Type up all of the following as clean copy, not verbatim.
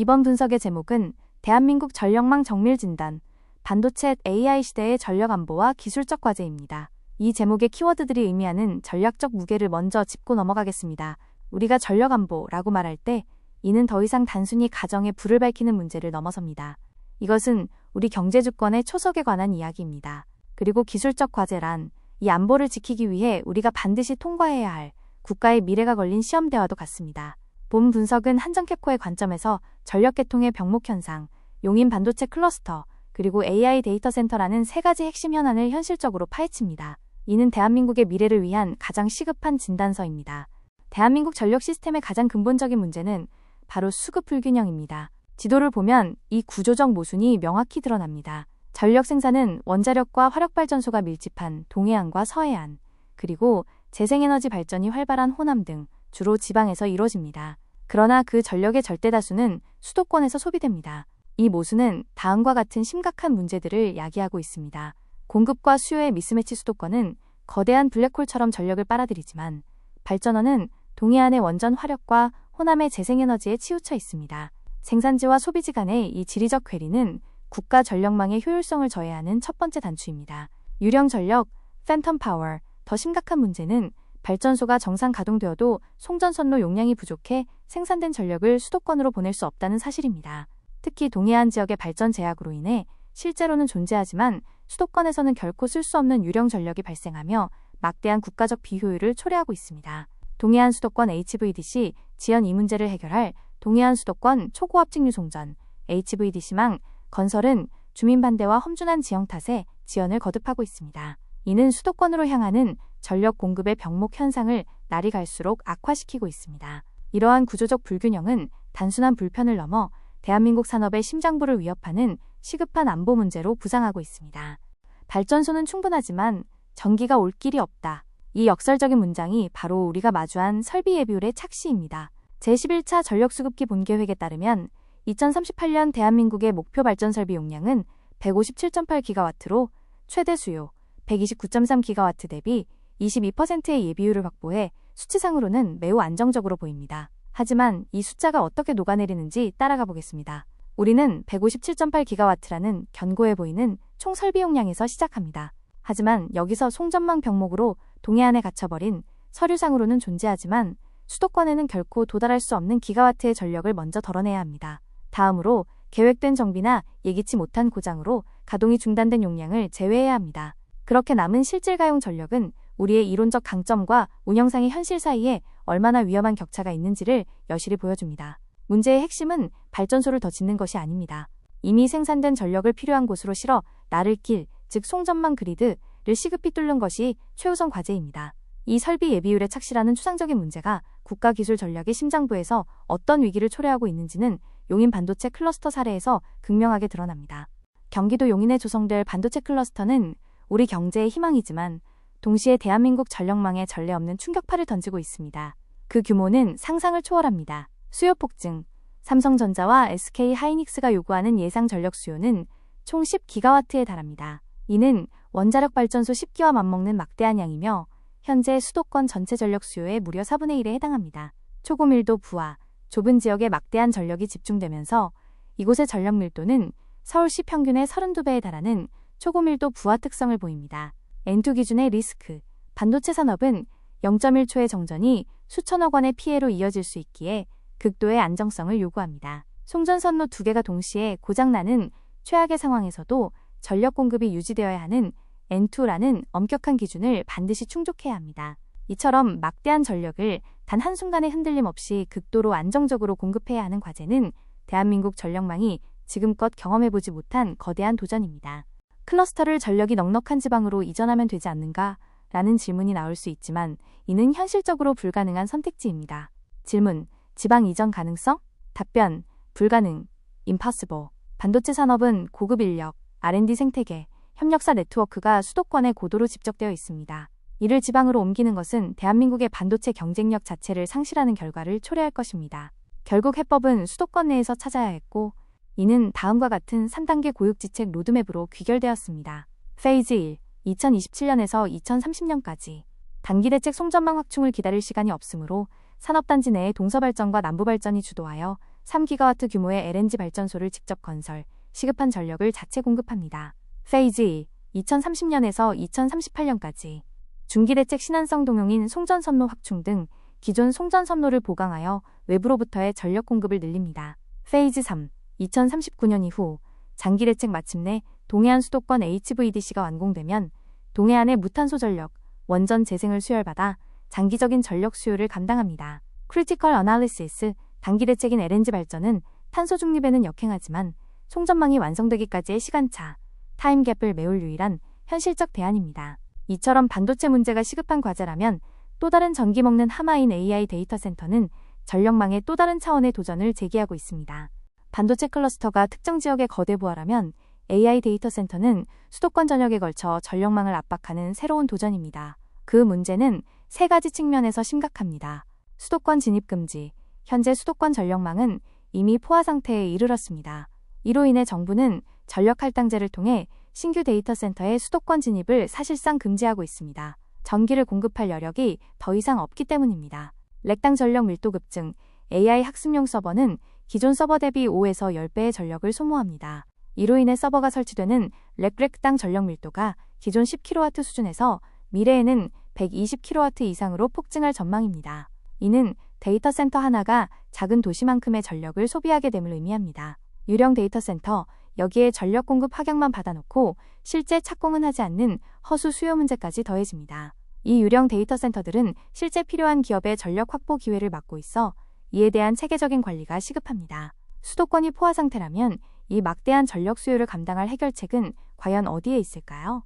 이번 분석의 제목은 대한민국 전력망 정밀 진단, 반도체 AI 시대의 전력 안보와 기술적 과제입니다. 이 제목의 키워드들이 의미하는 전략적 무게를 먼저 짚고 넘어가겠습니다. 우리가 전력 안보라고 말할 때 이는 더 이상 단순히 가정에 불을 밝히는 문제를 넘어섭니다. 이것은 우리 경제 주권의 초석에 관한 이야기입니다. 그리고 기술적 과제란 이 안보를 지키기 위해 우리가 반드시 통과해야 할 국가의 미래가 걸린 시험대와도 같습니다. 본 분석은 한정캡코의 관점에서 전력 계통의 병목 현상, 용인 반도체 클러스터, 그리고 AI 데이터 센터라는 세 가지 핵심 현안을 현실적으로 파헤칩니다. 이는 대한민국의 미래를 위한 가장 시급한 진단서입니다. 대한민국 전력 시스템의 가장 근본적인 문제는 바로 수급 불균형입니다. 지도를 보면 이 구조적 모순이 명확히 드러납니다. 전력 생산은 원자력과 화력발전소가 밀집한 동해안과 서해안, 그리고 재생에너지 발전이 활발한 호남 등 주로 지방에서 이루어집니다. 그러나 그 전력의 절대 다수는 수도권에서 소비됩니다. 이 모순은 다음과 같은 심각한 문제들을 야기하고 있습니다. 공급과 수요의 미스매치. 수도권은 거대한 블랙홀처럼 전력을 빨아들이지만 발전원은 동해안의 원전 화력과 호남의 재생에너지에 치우쳐 있습니다. 생산지와 소비지 간의 이 지리적 괴리는 국가 전력망의 효율성을 저해하는 첫 번째 단추입니다. 유령 전력, 팬텀 파워. 더 심각한 문제는 발전소가 정상 가동되어도 송전선로 용량이 부족해 생산된 전력을 수도권으로 보낼 수 없다는 사실입니다. 특히 동해안 지역의 발전 제약으로 인해 실제로는 존재하지만 수도권에서는 결코 쓸 수 없는 유령 전력이 발생하며 막대한 국가적 비효율을 초래하고 있습니다. 동해안 수도권 HVDC 지연 이 문제를 해결할 동해안 수도권 초고압 직류송전 HVDC망 건설은 주민 반대와 험준한 지형 탓에 지연을 거듭하고 있습니다. 이는 수도권으로 향하는 전력 공급의 병목 현상을 날이 갈수록 악화시키고 있습니다. 이러한 구조적 불균형은 단순한 불편을 넘어 대한민국 산업의 심장부를 위협하는 시급한 안보 문제로 부상하고 있습니다. 발전소는 충분하지만 전기가 올 길이 없다. 이 역설적인 문장이 바로 우리가 마주한 설비 예비율의 착시입니다. 제11차 전력수급기 본계획에 따르면 2038년 대한민국의 목표 발전 설비 용량은 157.8기가와트로 최대 수요 129.3기가와트 대비 22%의 예비율을 확보해 수치상으로는 매우 안정적으로 보입니다. 하지만 이 숫자가 어떻게 녹아내리는지 따라가 보겠습니다. 우리는 157.8기가와트라는 견고해 보이는 총 설비 용량에서 시작합니다. 하지만 여기서 송전망 병목으로 동해안에 갇혀버린 서류상으로는 존재하지만 수도권에는 결코 도달할 수 없는 기가와트의 전력을 먼저 덜어내야 합니다. 다음으로 계획된 정비나 예기치 못한 고장으로 가동이 중단된 용량을 제외해야 합니다. 그렇게 남은 실질가용 전력은 우리의 이론적 강점과 운영상의 현실 사이에 얼마나 위험한 격차가 있는지를 여실히 보여줍니다. 문제의 핵심은 발전소를 더 짓는 것이 아닙니다. 이미 생산된 전력을 필요한 곳으로 실어 나를 길, 즉 송전망 그리드를 시급히 뚫는 것이 최우선 과제입니다. 이 설비 예비율의 착시라는 추상적인 문제가 국가기술 전략의 심장부에서 어떤 위기를 초래하고 있는지는 용인 반도체 클러스터 사례에서 극명하게 드러납니다. 경기도 용인에 조성될 반도체 클러스터는 우리 경제의 희망이지만 동시에 대한민국 전력망에 전례 없는 충격파를 던지고 있습니다. 그 규모는 상상을 초월합니다. 수요 폭증. 삼성전자와 SK하이닉스가 요구하는 예상 전력 수요는 총 10기가와트에 달합니다. 이는 원자력 발전소 10기와 맞먹는 막대한 양이며 현재 수도권 전체 전력 수요의 무려 4분의 1에 해당합니다. 초고밀도 부하, 좁은 지역에 막대한 전력이 집중되면서 이곳의 전력 밀도는 서울시 평균의 32배에 달하는 초고밀도 부하 특성을 보입니다. N2 기준의 리스크. 반도체 산업은 0.1초의 정전이 수천억 원의 피해로 이어질 수 있기에 극도의 안정성을 요구합니다. 송전선로 2개가 동시에 고장나는 최악의 상황에서도 전력 공급이 유지되어야 하는 N2라는 엄격한 기준을 반드시 충족해야 합니다. 이처럼 막대한 전력을 단 한순간의 흔들림 없이 극도로 안정적으로 공급해야 하는 과제는 대한민국 전력망이 지금껏 경험해보지 못한 거대한 도전입니다. 클러스터를 전력이 넉넉한 지방으로 이전하면 되지 않는가? 라는 질문이 나올 수 있지만 이는 현실적으로 불가능한 선택지입니다. 질문, 지방 이전 가능성? 답변, 불가능, impossible. 반도체 산업은 고급 인력, R&D 생태계, 협력사 네트워크가 수도권에 고도로 집적되어 있습니다. 이를 지방으로 옮기는 것은 대한민국의 반도체 경쟁력 자체를 상실하는 결과를 초래할 것입니다. 결국 해법은 수도권 내에서 찾아야 했고 이는 다음과 같은 3단계 고육지책 로드맵으로 귀결되었습니다. 페이즈 1, 2027년에서 2030년까지 단기대책 송전망 확충을 기다릴 시간이 없으므로 산업단지 내의 동서발전과 남부발전이 주도하여 3GW 규모의 LNG 발전소를 직접 건설, 시급한 전력을 자체 공급합니다. 페이즈 2, 2030년에서 2038년까지 중기대책 신한성 동용인 송전선로 확충 등 기존 송전선로를 보강하여 외부로부터의 전력 공급을 늘립니다. 페이즈 3, 2039년 이후 장기대책 마침내 동해안 수도권 HVDC가 완공되면 동해안의 무탄소 전력, 원전 재생을 수혈받아 장기적인 전력 수요를 감당합니다. 크리티컬 어널리시스, 단기대책인 LNG 발전은 탄소 중립에는 역행하지만 송전망이 완성되기까지의 시간차, 타임갭을 메울 유일한 현실적 대안입니다. 이처럼 반도체 문제가 시급한 과제라면 또 다른 전기 먹는 하마인 AI 데이터 센터는 전력망의 또 다른 차원의 도전을 제기하고 있습니다. 반도체 클러스터가 특정 지역에 거대 부하라면 AI 데이터 센터는 수도권 전역에 걸쳐 전력망을 압박하는 새로운 도전입니다. 그 문제는 세 가지 측면에서 심각합니다. 수도권 진입 금지. 현재 수도권 전력망은 이미 포화 상태에 이르렀습니다. 이로 인해 정부는 전력 할당제를 통해 신규 데이터 센터의 수도권 진입을 사실상 금지하고 있습니다. 전기를 공급할 여력이 더 이상 없기 때문입니다. 렉당 전력 밀도 급증. AI 학습용 서버는 기존 서버 대비 5에서 10배의 전력을 소모합니다. 이로 인해 서버가 설치되는 렉당 전력 밀도가 기존 10kW 수준에서 미래에는 120kW 이상으로 폭증할 전망입니다. 이는 데이터 센터 하나가 작은 도시만큼의 전력을 소비하게 됨을 의미합니다. 유령 데이터 센터, 여기에 전력 공급 확약만 받아놓고 실제 착공은 하지 않는 허수 수요 문제까지 더해집니다. 이 유령 데이터 센터들은 실제 필요한 기업의 전력 확보 기회를 막고 있어 이에 대한 체계적인 관리가 시급합니다. 수도권이 포화 상태라면 이 막대한 전력 수요를 감당할 해결책은 과연 어디에 있을까요?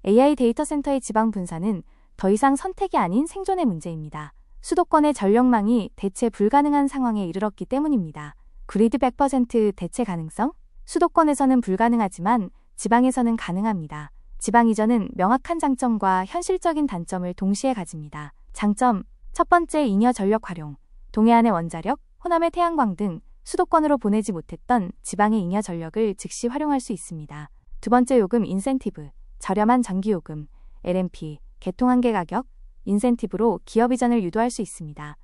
AI 데이터 센터의 지방 분산은 더 이상 선택이 아닌 생존의 문제입니다. 수도권의 전력망이 대체 불가능한 상황에 이르렀기 때문입니다. 그리드 100% 대체 가능성? 수도권에서는 불가능하지만 지방에서는 가능합니다. 지방 이전은 명확한 장점과 현실적인 단점을 동시에 가집니다. 장점, 첫 번째 잉여 전력 활용. 동해안의 원자력, 호남의 태양광 등 수도권으로 보내지 못했던 지방의 잉여 전력을 즉시 활용할 수 있습니다. 두 번째 요금 인센티브, 저렴한 전기요금, LMP, 개통한계 가격, 인센티브로 기업 이전을 유도할 수 있습니다.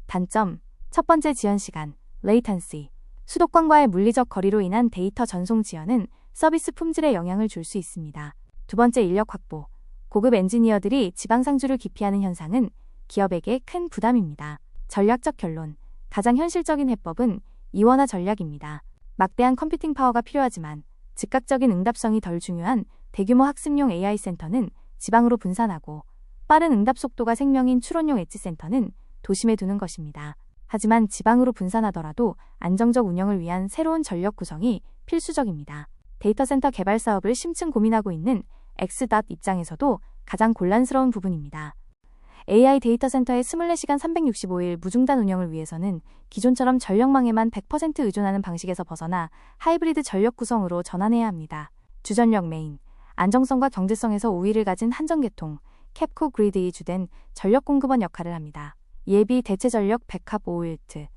단점, 첫 번째 지연 시간, 레이턴시. 수도권과의 물리적 거리로 인한 데이터 전송 지연은 서비스 품질에 영향을 줄 수 있습니다. 두 번째 인력 확보, 고급 엔지니어들이 지방상주를 기피하는 현상은 기업에게 큰 부담입니다. 전략적 결론, 가장 현실적인 해법은 이원화 전략입니다. 막대한 컴퓨팅 파워가 필요하지만 즉각적인 응답성이 덜 중요한 대규모 학습용 AI 센터는 지방으로 분산하고 빠른 응답 속도가 생명인 추론용 엣지 센터는 도심에 두는 것입니다. 하지만 지방으로 분산하더라도 안정적 운영을 위한 새로운 전력 구성이 필수적입니다. 데이터 센터 개발 사업을 심층 고민하고 있는 X.dot 입장에서도 가장 곤란스러운 부분입니다. AI 데이터 센터의 24시간 365일 무중단 운영을 위해서는 기존처럼 전력망에만 100% 의존하는 방식에서 벗어나 하이브리드 전력 구성으로 전환해야 합니다. 주전력 메인, 안정성과 경제성에서 우위를 가진 한전계통, 캡코 그리드이 주된 전력 공급원 역할을 합니다. 예비 대체 전력 백합 5V,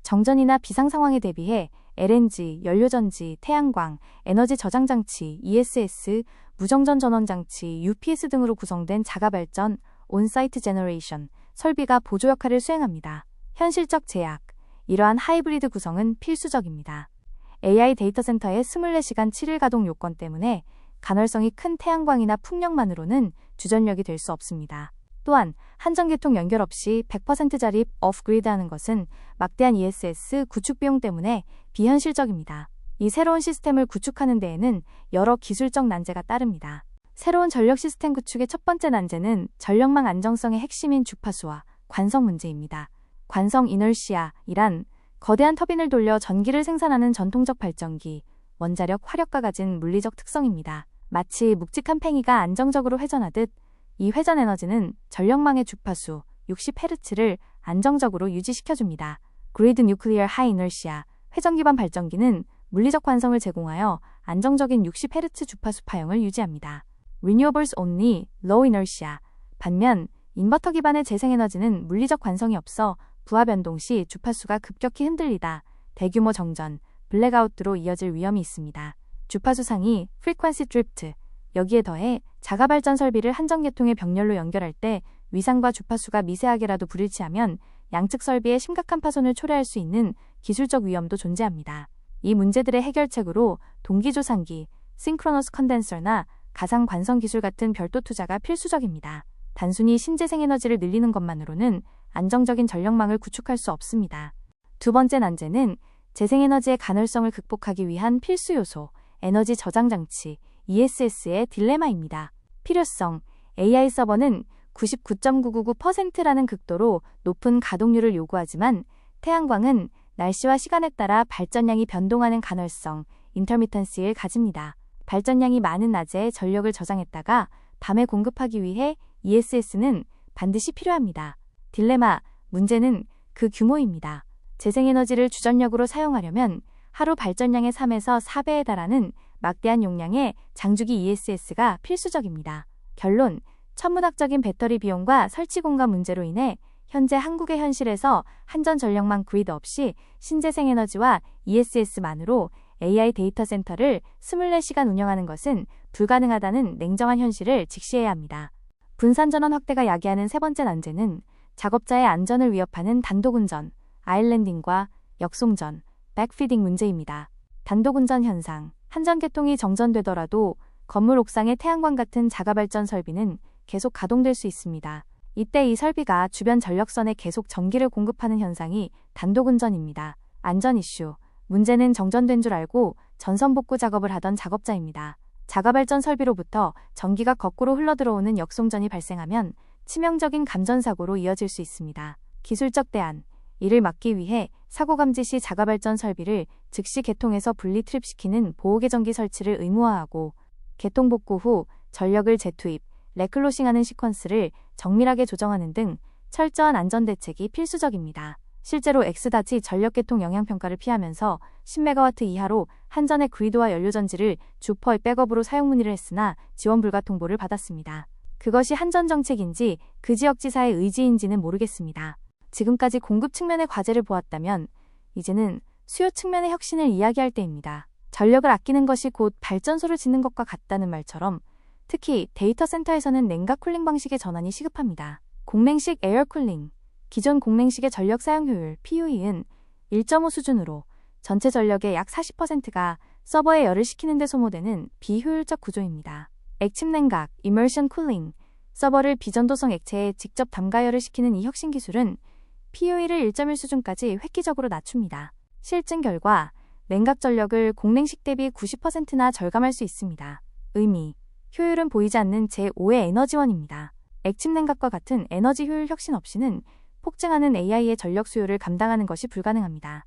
정전이나 비상 상황에 대비해 LNG, 연료전지, 태양광, 에너지 저장 장치, ESS, 무정전 전원 장치, UPS 등으로 구성된 자가발전, 온사이트 제너레이션, 설비가 보조 역할을 수행합니다. 현실적 제약, 이러한 하이브리드 구성은 필수적입니다. AI 데이터 센터의 24시간 7일 가동 요건 때문에 간헐성이 큰 태양광이나 풍력만으로는 주전력이 될 수 없습니다. 또한 한전계통 연결 없이 100% 자립 오프그리드 하는 것은 막대한 ESS 구축 비용 때문에 비현실적입니다. 이 새로운 시스템을 구축하는 데에는 여러 기술적 난제가 따릅니다. 새로운 전력 시스템 구축의 첫 번째 난제는 전력망 안정성의 핵심인 주파수와 관성 문제입니다. 관성 이널시아이란 거대한 터빈을 돌려 전기를 생산하는 전통적 발전기, 원자력 화력과 가진 물리적 특성입니다. 마치 묵직한 팽이가 안정적으로 회전하듯 이 회전 에너지는 전력망의 주파수 60Hz를 안정적으로 유지시켜줍니다. 그리드 뉴클리어 하이 이널시아, 회전 기반 발전기는 물리적 관성을 제공하여 안정적인 60Hz 주파수 파형을 유지합니다. Renewables only, low inertia. 반면 인버터 기반의 재생에너지는 물리적 관성이 없어 부하 변동 시 주파수가 급격히 흔들리다 대규모 정전, 블랙아웃으로 이어질 위험이 있습니다. 주파수 상위, frequency drift. 여기에 더해 자가발전 설비를 한전계통의 병렬로 연결할 때 위상과 주파수가 미세하게라도 불일치하면 양측 설비에 심각한 파손을 초래할 수 있는 기술적 위험도 존재합니다. 이 문제들의 해결책으로 동기조산기, 싱크로너스 컨덴서나 가상 관성 기술 같은 별도 투자가 필수적입니다. 단순히 신재생에너지를 늘리는 것만으로는 안정적인 전력망을 구축할 수 없습니다. 두 번째 난제는 재생에너지의 가널성을 극복하기 위한 필수 요소, 에너지 저장 장치, ESS의 딜레마입니다. 필요성, AI 서버는 99.999%라는 극도로 높은 가동률을 요구하지만 태양광은 날씨와 시간에 따라 발전량이 변동하는 가널성, 인터미턴시를 가집니다. 발전량이 많은 낮에 전력을 저장했다가 밤에 공급하기 위해 ESS는 반드시 필요합니다. 딜레마, 문제는 그 규모입니다. 재생에너지를 주전력으로 사용하려면 하루 발전량의 3에서 4배에 달하는 막대한 용량의 장주기 ESS가 필수적입니다. 결론, 천문학적인 배터리 비용과 설치 공간 문제로 인해 현재 한국의 현실에서 한전 전력망 그리드 없이 신재생에너지와 ESS만으로 AI 데이터 센터를 24시간 운영하는 것은 불가능하다는 냉정한 현실을 직시해야 합니다. 분산전원 확대가 야기하는 세 번째 난제는 작업자의 안전을 위협하는 단독운전, 아일랜딩과 역송전, 백피딩 문제입니다. 단독운전 현상, 한전 개통이 정전되더라도 건물 옥상의 태양광 같은 자가발전 설비는 계속 가동될 수 있습니다. 이때 이 설비가 주변 전력선에 계속 전기를 공급하는 현상이 단독운전입니다. 안전 이슈, 문제는 정전된 줄 알고 전선 복구 작업을 하던 작업자입니다. 자가발전 설비로부터 전기가 거꾸로 흘러들어오는 역송전이 발생하면 치명적인 감전사고로 이어질 수 있습니다. 기술적 대안, 이를 막기 위해 사고 감지 시 자가발전 설비를 즉시 개통해서 분리 트립시키는 보호계전기 설치를 의무화하고 개통 복구 후 전력을 재투입, 레클로싱하는 시퀀스를 정밀하게 조정하는 등 철저한 안전대책이 필수적입니다. 실제로 X다치 전력개통 영향평가를 피하면서 10MW 이하로 한전의 그리드와 연료전지를 주퍼의 백업으로 사용 문의를 했으나 지원 불가 통보를 받았습니다. 그것이 한전 정책인지 그 지역지사의 의지인지는 모르겠습니다. 지금까지 공급 측면의 과제를 보았다면 이제는 수요 측면의 혁신을 이야기할 때입니다. 전력을 아끼는 것이 곧 발전소를 짓는 것과 같다는 말처럼 특히 데이터 센터에서는 냉각 쿨링 방식의 전환이 시급합니다. 공맹식 에어쿨링, 기존 공맹식의 전력 사용 효율 PUE는 1.5 수준으로 전체 전력의 약 40%가 서버에 열을 식히는 데 소모되는 비효율적 구조입니다. 액침 냉각, Immersion Cooling, 서버를 비전도성 액체에 직접 담가 열을 식히는 이 혁신 기술은 PUE를 1.1 수준까지 획기적으로 낮춥니다. 실증 결과 냉각 전력을 공냉식 대비 90%나 절감할 수 있습니다. 의미, 효율은 보이지 않는 제5의 에너지원입니다. 액침 냉각과 같은 에너지 효율 혁신 없이는 폭증하는 AI의 전력 수요를 감당하는 것이 불가능합니다.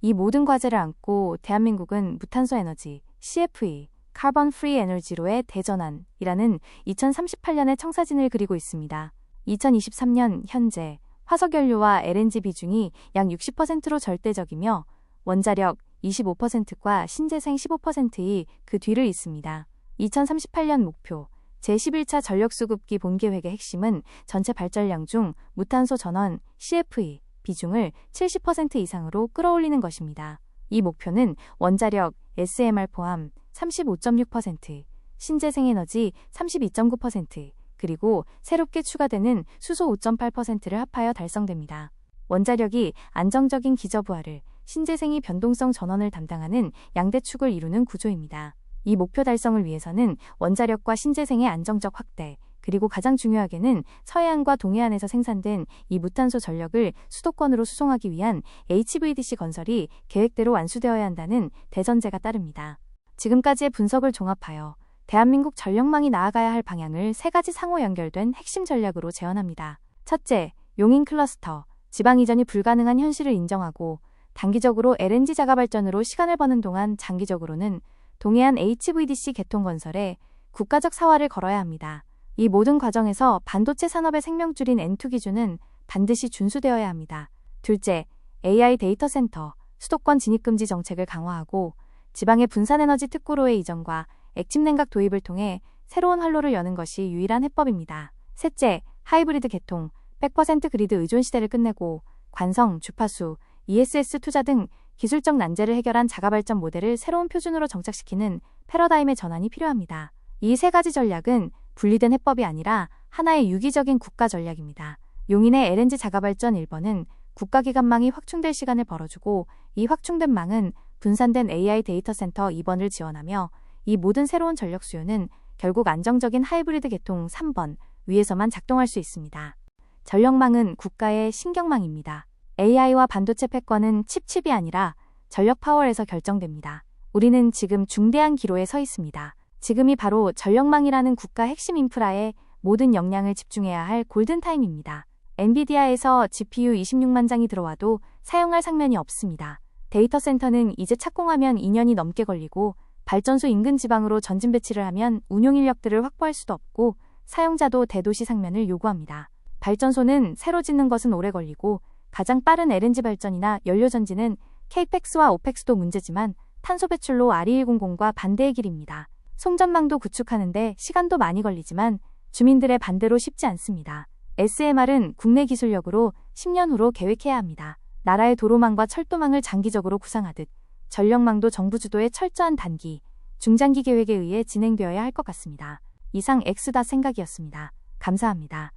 이 모든 과제를 안고 대한민국은 무탄소 에너지, CFE, 카본 프리 에너지로의 대전환이라는 2038년의 청사진을 그리고 있습니다. 2023년 현재 화석연료와 LNG 비중이 약 60%로 절대적이며 원자력 25%과 신재생 15%이 그 뒤를 잇습니다. 2038년 목표 제11차 전력수급기 본계획의 핵심은 전체 발전량 중 무탄소 전원 CFE 비중을 70% 이상으로 끌어올리는 것입니다. 이 목표는 원자력 SMR 포함 35.6%, 신재생에너지 32.9%, 그리고 새롭게 추가되는 수소 5.8%를 합하여 달성됩니다. 원자력이 안정적인 기저부하를, 신재생이 변동성 전원을 담당하는 양대축을 이루는 구조입니다. 이 목표 달성을 위해서는 원자력과 신재생의 안정적 확대, 그리고 가장 중요하게는 서해안과 동해안에서 생산된 이 무탄소 전력을 수도권으로 수송하기 위한 HVDC 건설이 계획대로 완수되어야 한다는 대전제가 따릅니다. 지금까지의 분석을 종합하여 대한민국 전력망이 나아가야 할 방향을 세 가지 상호 연결된 핵심 전략으로 제언합니다. 첫째, 용인 클러스터, 지방 이전이 불가능한 현실을 인정하고 단기적으로 LNG 자가발전으로 시간을 버는 동안 장기적으로는 동해안 HVDC 개통 건설에 국가적 사활을 걸어야 합니다. 이 모든 과정에서 반도체 산업의 생명줄인 N2 기준은 반드시 준수되어야 합니다. 둘째, AI 데이터 센터, 수도권 진입금지 정책을 강화하고 지방의 분산에너지 특구로의 이전과 액침냉각 도입을 통해 새로운 활로를 여는 것이 유일한 해법입니다. 셋째, 하이브리드 개통, 100% 그리드 의존 시대를 끝내고 관성, 주파수, ESS 투자 등 기술적 난제를 해결한 자가발전 모델을 새로운 표준으로 정착시키는 패러다임의 전환이 필요합니다. 이 세 가지 전략은 분리된 해법이 아니라 하나의 유기적인 국가 전략입니다. 용인의 LNG 자가발전 1번은 국가기관망이 확충될 시간을 벌어주고 이 확충된 망은 분산된 AI 데이터 센터 2번을 지원하며 이 모든 새로운 전력 수요는 결국 안정적인 하이브리드 계통 3번 위에서만 작동할 수 있습니다. 전력망은 국가의 신경망입니다. AI와 반도체 패권은 칩이 아니라 전력 파워에서 결정됩니다. 우리는 지금 중대한 기로에 서 있습니다. 지금이 바로 전력망이라는 국가 핵심 인프라에 모든 역량을 집중해야 할 골든타임입니다. 엔비디아에서 GPU 26만 장이 들어와도 사용할 상면이 없습니다. 데이터 센터는 이제 착공하면 2년이 넘게 걸리고 발전소 인근 지방으로 전진 배치를 하면 운용 인력들을 확보할 수도 없고 사용자도 대도시 상면을 요구합니다. 발전소는 새로 짓는 것은 오래 걸리고 가장 빠른 LNG 발전이나 연료 전지는 CAPEX와 OPEX도 문제지만 탄소 배출로 RE100과 반대의 길입니다. 송전망도 구축하는데 시간도 많이 걸리지만 주민들의 반대로 쉽지 않습니다. SMR은 국내 기술력으로 10년 후로 계획해야 합니다. 나라의 도로망과 철도망을 장기적으로 구상하듯 전력망도 정부 주도의 철저한 단기, 중장기 계획에 의해 진행되어야 할 것 같습니다. 이상 엑스다 생각이었습니다. 감사합니다.